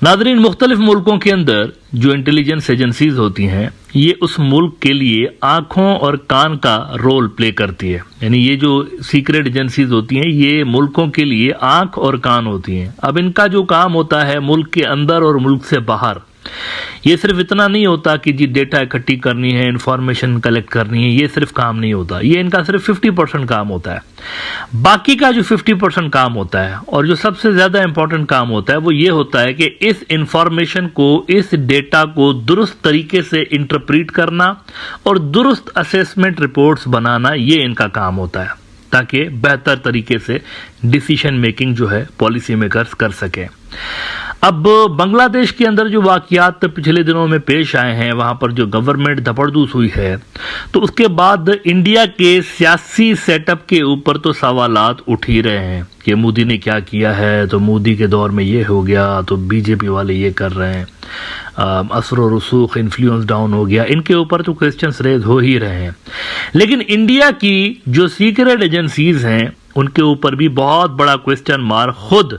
नाज़रीन, मुख्तलिफ मुल्कों के अंदर जो इंटेलिजेंस एजेंसीज होती हैं ये उस मुल्क के लिए आंखों और कान का रोल प्ले करती है। यानी ये जो सीक्रेट एजेंसीज होती हैं ये मुल्कों के लिए आंख और कान होती हैं। अब इनका जो काम होता है मुल्क के अंदर और मुल्क से बाहर, ये सिर्फ इतना नहीं होता कि जी डेटा इकट्ठी करनी है, इंफॉर्मेशन कलेक्ट करनी है, ये सिर्फ काम नहीं होता। ये इनका सिर्फ 50% काम होता है। बाकी का जो 50% काम होता है और जो सबसे ज्यादा इंपॉर्टेंट काम होता है वो ये होता है कि इस इंफॉर्मेशन को, इस डेटा को दुरुस्त तरीके से इंटरप्रीट करना और दुरुस्त असेसमेंट रिपोर्ट्स बनाना, ये इनका काम होता है ताकि बेहतर तरीके से डिसीजन मेकिंग जो है पॉलिसी मेकर्स कर सकें। अब बांग्लादेश के अंदर जो वाकयात पिछले दिनों में पेश आए हैं, वहां पर जो गवर्नमेंट धपड़धूस हुई है, तो उसके बाद इंडिया के सियासी सेटअप के ऊपर तो सवालात उठ ही रहे हैं कि मोदी ने क्या किया है, तो मोदी के दौर में ये हो गया, तो बीजेपी वाले ये कर रहे हैं, असर और रसूख, इन्फ्लुएंस डाउन हो गया, इनके ऊपर तो क्वेश्चंस रेज हो ही रहे हैं। लेकिन इंडिया की जो सीक्रेट एजेंसीज हैं उनके ऊपर भी बहुत बड़ा क्वेश्चन मार्क खुद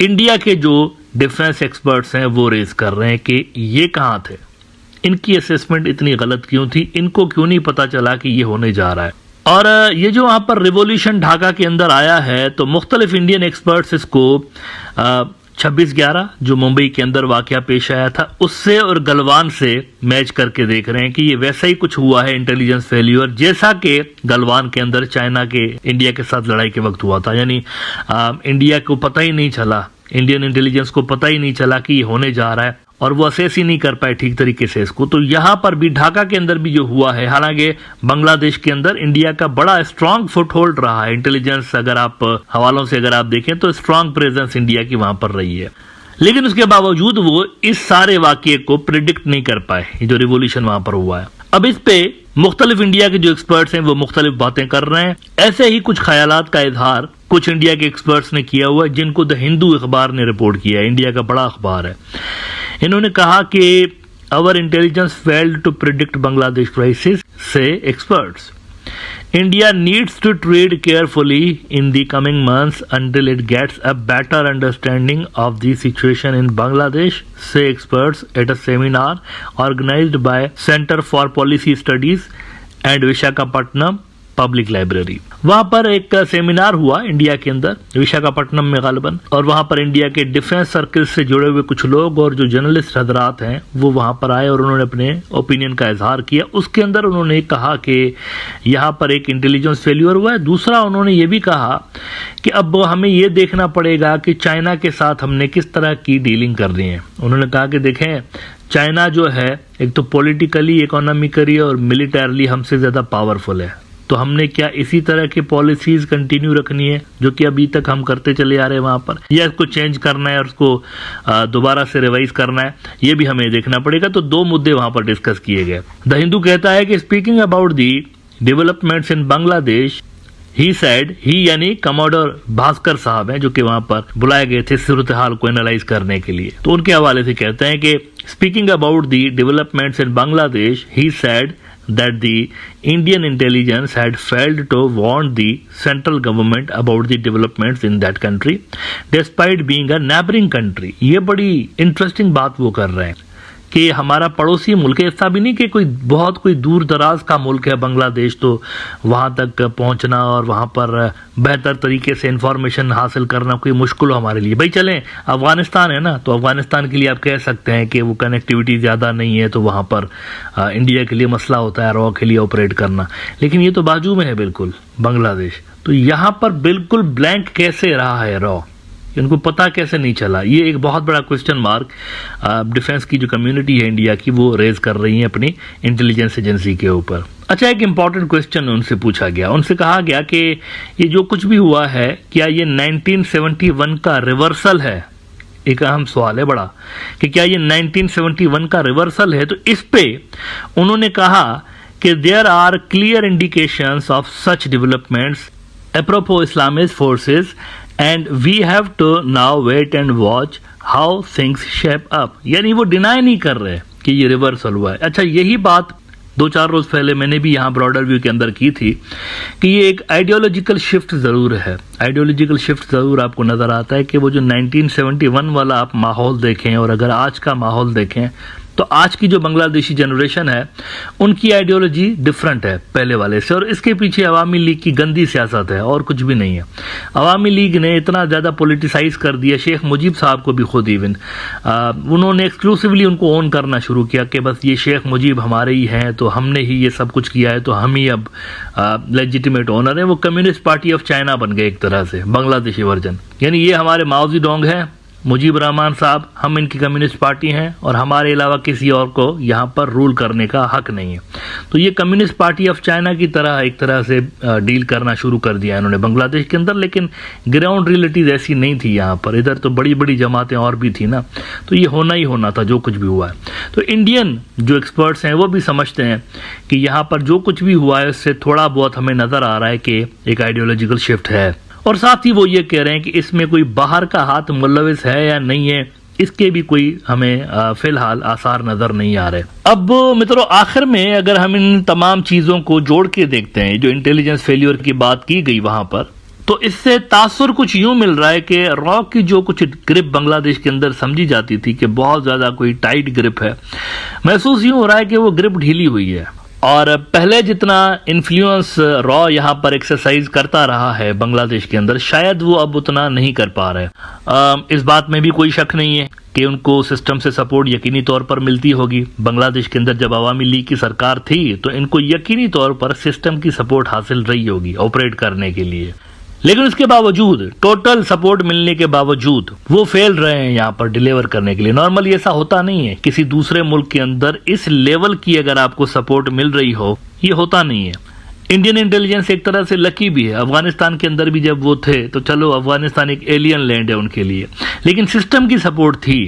इंडिया के जो डिफेंस एक्सपर्ट्स हैं वो रेज कर रहे हैं कि ये कहां थे, इनकी असेसमेंट इतनी गलत क्यों थी, इनको क्यों नहीं पता चला कि ये होने जा रहा है। और ये जो वहां पर रिवॉल्यूशन ढाका के अंदर आया है तो मुख्तलिफ इंडियन एक्सपर्ट्स इसको 26/11 जो मुंबई के अंदर वाकया पेश आया था उससे और गलवान से मैच करके देख रहे हैं कि ये वैसा ही कुछ हुआ है, इंटेलिजेंस फेल्यूर, जैसा कि गलवान के अंदर चाइना के इंडिया के साथ लड़ाई के वक्त हुआ था। यानी इंडिया को पता ही नहीं चला, इंडियन इंटेलिजेंस को पता ही नहीं चला कि ये होने जा रहा है और वो असेस ही नहीं कर पाए ठीक तरीके से इसको। तो यहां पर भी ढाका के अंदर भी जो हुआ है, हालांकि बांग्लादेश के अंदर इंडिया का बड़ा स्ट्रांग फुटहोल्ड रहा है, इंटेलिजेंस अगर आप हवालों से अगर आप देखें तो स्ट्रांग प्रेजेंस इंडिया की वहां पर रही है, लेकिन उसके बावजूद वो इस सारे वाकये को प्रिडिक्ट नहीं कर पाए, ये जो रिवॉल्यूशन वहां पर हुआ है। अब इस पे मुख्तलिफ इंडिया के जो एक्सपर्ट्स हैं वो मुख्तलिफ बातें कर रहे हैं। ऐसे ही कुछ ख्यालात का इजहार कुछ इंडिया के एक्सपर्ट्स ने किया हुआ है जिनको द हिंदू अखबार ने रिपोर्ट किया है, इंडिया का बड़ा अखबार है। इन्होंने कहा कि our intelligence failed to predict Bangladesh crisis, say experts. India needs to tread carefully in the coming months until it gets a better understanding of the situation in Bangladesh, say experts at a seminar organized by Center for Policy Studies and Visakhapatnam public library. वहां पर एक seminar हुआ India के अंदर, विशाखापट्टनम में गालिबन, और वहां पर इंडिया के डिफेंस सर्कल से जुड़े हुए कुछ लोग और जो जर्नलिस्ट हजरात हैं वो वहां पर आए और उन्होंने अपने ओपिनियन का इजहार किया। उसके अंदर उन्होंने कहा कि यहाँ पर एक इंटेलिजेंस फेल्यूर हुआ है। दूसरा उन्होंने ये भी कहा कि अब हमें ये देखना पड़ेगा कि चाइना के साथ हमने किस तरह की डीलिंग करनी है। उन्होंने कहा कि देखें, चाइना जो है एक तो पॉलिटिकली, इकोनॉमिकली और मिलिटरली हमसे ज्यादा पावरफुल है, तो हमने क्या इसी तरह की पॉलिसीज कंटिन्यू रखनी है जो कि अभी तक हम करते चले आ रहे हैं वहां पर, या इसको चेंज करना है और उसको दोबारा से रिवाइज करना है, ये भी हमें देखना पड़ेगा। तो दो मुद्दे वहां पर डिस्कस किए गए। द हिंदू कहता है कि speaking about the developments in Bangladesh, he said, he यानी कमोडोर भास्कर साहब हैं जो कि वहां पर बुलाए गए थे सूरत हाल को एनालाइज करने के लिए। तो उनके हवाले से कहते हैं कि speaking about the developments in Bangladesh, he said that the Indian intelligence had failed to warn the central government about the developments in that country despite being a neighboring country। ये बड़ी इंटरेस्टिंग बात वो कर रहे हैं कि हमारा पड़ोसी मुल्क है, ऐसा भी नहीं कि कोई दूर दराज का मुल्क है बांग्लादेश, तो वहां तक पहुंचना और वहां पर बेहतर तरीके से इंफॉर्मेशन हासिल करना कोई मुश्किल हो हमारे लिए। भाई चलें, अफगानिस्तान है ना, तो अफगानिस्तान के लिए आप कह सकते हैं कि वो कनेक्टिविटी ज़्यादा नहीं है, तो वहां पर इंडिया के लिए मसला होता है रॉ के लिए ऑपरेट करना, लेकिन ये तो बाजू में है बिल्कुल बांग्लादेश। तो यहाँ पर बिल्कुल ब्लैंक कैसे रहा है रॉ, इनको पता कैसे नहीं चला, ये एक बहुत बड़ा क्वेश्चन मार्क डिफेंस की जो कम्युनिटी है इंडिया की वो रेज कर रही है अपनी इंटेलिजेंस एजेंसी के ऊपर। अच्छा, एक इंपॉर्टेंट क्वेश्चन उनसे पूछा गया, उनसे कहा गया कि ये जो कुछ भी हुआ है क्या ये 1971 का रिवर्सल है। एक अहम सवाल है बड़ा कि क्या ये 1971 का रिवर्सल है। तो इस पे उन्होंने कहा कि there are clear indications of such developments apropos Islamist forces and we have to now wait and watch how things shape up. यानी वो डिनाई नहीं कर रहे कि ये रिवर्सल हुआ है। अच्छा, यही बात 2-4 रोज पहले मैंने भी यहाँ ब्रॉडर व्यू के अंदर की थी कि ये एक आइडियोलॉजिकल शिफ्ट ज़रूर है। आइडियोलॉजिकल शिफ्ट ज़रूर आपको नज़र आता है कि वो जो 1971 वाला आप माहौल देखें और अगर आज का माहौल देखें तो आज की जो बांग्लादेशी जनरेशन है उनकी आइडियोलॉजी डिफरेंट है पहले वाले से, और इसके पीछे अवामी लीग की गंदी सियासत है और कुछ भी नहीं है। अवामी लीग ने इतना ज़्यादा पॉलिटिसाइज कर दिया, शेख मुजीब साहब को भी खुद इवन उन्होंने एक्सक्लूसिवली उनको ओन करना शुरू किया कि बस ये शेख मुजीब हमारे ही हैं, तो हमने ही ये सब कुछ किया है, तो हम ही अब लेजिटिमेट ओनर है। वो कम्युनिस्ट पार्टी ऑफ चाइना बन गए एक तरह से, बांग्लादेशी वर्जन। यानी ये हमारे माओ ज़ेडोंग हैं, मुजीब रहमान साहब, हम इनकी कम्युनिस्ट पार्टी हैं और हमारे अलावा किसी और को यहाँ पर रूल करने का हक नहीं है। तो ये कम्युनिस्ट पार्टी ऑफ चाइना की तरह एक तरह से डील करना शुरू कर दिया इन्होंने बांग्लादेश के अंदर, लेकिन ग्राउंड रियलिटीज ऐसी नहीं थी यहाँ पर। इधर तो बड़ी बड़ी जमातें और भी थी ना, तो ये होना ही होना था जो कुछ भी हुआ है। तो इंडियन जो एक्सपर्ट्स हैं वो भी समझते हैं कि यहाँ पर जो कुछ भी हुआ है उससे थोड़ा बहुत हमें नज़र आ रहा है कि एक आइडियोलॉजिकल शिफ्ट है, और साथ ही वो ये कह रहे हैं कि इसमें कोई बाहर का हाथ मुलविस है या नहीं है, इसके भी कोई हमें फिलहाल आसार नजर नहीं आ रहे। अब मित्रों, आखिर में अगर हम इन तमाम चीजों को जोड़ के देखते हैं, जो इंटेलिजेंस फेल्यूर की बात की गई वहां पर, तो इससे तासुर कुछ यूं मिल रहा है कि रॉ की जो कुछ ग्रिप बांग्लादेश के अंदर समझी जाती थी कि बहुत ज्यादा कोई टाइट ग्रिप है, महसूस यूं हो रहा है कि वो ग्रिप ढीली हुई है। और पहले जितना इन्फ्लुएंस रॉ यहाँ पर एक्सरसाइज करता रहा है बांग्लादेश के अंदर, शायद वो अब उतना नहीं कर पा रहे। इस बात में भी कोई शक नहीं है कि उनको सिस्टम से सपोर्ट यकीनी तौर पर मिलती होगी। बांग्लादेश के अंदर जब अवामी लीग की सरकार थी तो इनको यकीनी तौर पर सिस्टम की सपोर्ट हासिल रही होगी ऑपरेट करने के लिए, लेकिन उसके बावजूद, टोटल सपोर्ट मिलने के बावजूद वो फेल रहे हैं यहाँ पर डिलीवर करने के लिए। नॉर्मली ऐसा होता नहीं है, किसी दूसरे मुल्क के अंदर इस लेवल की अगर आपको सपोर्ट मिल रही हो, ये होता नहीं है। इंडियन इंटेलिजेंस एक तरह से लकी भी है। अफगानिस्तान के अंदर भी जब वो थे तो चलो अफगानिस्तान एक एलियन लैंड है उनके लिए, लेकिन सिस्टम की सपोर्ट थी।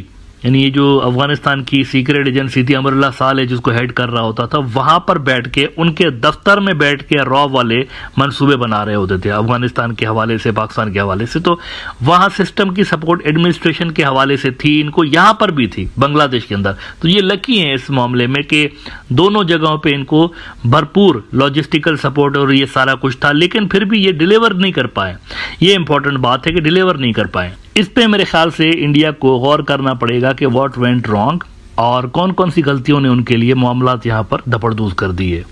यानी ये जो अफगानिस्तान की सीक्रेट एजेंसी थी, अमरुल्लाह सालेह जिसको हेड कर रहा होता था, वहां पर बैठ के उनके दफ्तर में बैठ के रॉ वाले मंसूबे बना रहे होते थे अफगानिस्तान के हवाले से, पाकिस्तान के हवाले से। तो वहां सिस्टम की सपोर्ट एडमिनिस्ट्रेशन के हवाले से थी, इनको यहां पर भी थी बांग्लादेश के अंदर। तो ये लकी है इस मामले में कि दोनों जगहों पे इनको भरपूर लॉजिस्टिकल सपोर्ट और ये सारा कुछ था, लेकिन फिर भी ये डिलीवर नहीं कर पाए। ये इंपॉर्टेंट बात है कि डिलीवर नहीं कर पाए। इस पे मेरे ख्याल से इंडिया को गौर करना पड़ेगा कि व्हाट वेंट रॉन्ग और कौन कौन सी गलतियों ने उनके लिए मामलात यहाँ पर धपड़दूज कर दिए।